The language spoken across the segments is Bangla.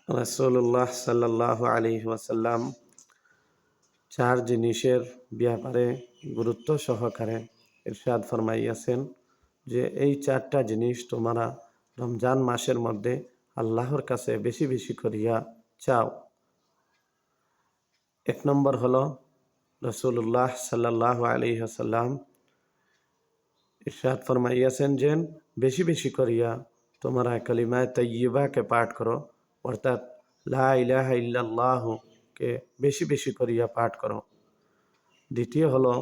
রাসূলুল্লাহ সাল্লাল্লাহু আলাইহি ওয়াসাল্লাম চার জিনিসের ব্যাপারে গুরুত্ব সহকারে ইরশাদ ফরমাইয়াছেন যে এই চারটা জিনিস তোমরা রমজান মাসের মধ্যে আল্লাহর কাছে বেশি বেশি করিয়া চাও। এক নম্বর হলো রাসূলুল্লাহ সাল্লাল্লাহু আলাইহি ওয়াসাল্লাম ইরশাদ ফরমাইয়াছেন যে বেশি বেশি করিয়া তোমরা কালিমায়ে তাইয়্যিবাকে পাঠ করো, অর্থাৎ লা ইলাহা ইল্লাল্লাহু কে বেশি বেশি করিয়া পাঠ করো। দ্বিতীয় হলো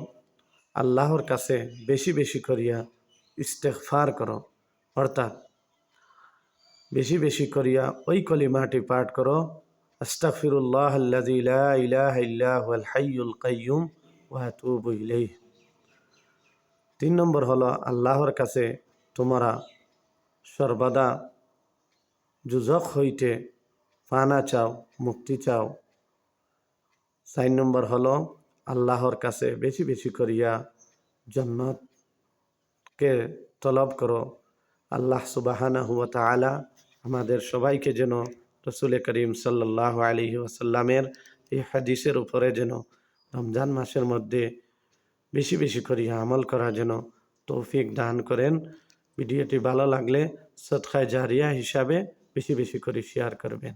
আল্লাহর কাছে বেশি বেশি করিয়া ইস্তেগফার করো, অর্থাৎ বেশি বেশি করিয়া ওই কলিমাটি পাঠ করো, আস্তাগফিরুল্লাহ আল্লাযী লা ইলাহা ইল্লা হুয়াল হাইয়ুল কাইয়্যুম ওয়া আতুবু ইলাইহি। তিন নম্বর হলো আল্লাহর কাছে তোমরা সর্বদা দুজখ হইতে ফানা চাও, মুক্তি চাও। চার নম্বর হলো আল্লাহর কাছে বেশি বেশি করিয়া জান্নাতকে তলব করো। আল্লাহ সুবহানাহু ওয়া তাআলা আমাদের সবাইকে যেন রাসূল করিম সাল্লাল্লাহু আলাইহি ওয়াসাল্লামের এই হাদিসের উপরে যেন রমজান মাসের মধ্যে বেশি বেশি করিয়া আমল করার যেন তৌফিক দান করেন। ভিডিওটি ভালো লাগলে সদকায়ে জারিয়া হিসাবে বেশি বেশি করে শেয়ার করবেন।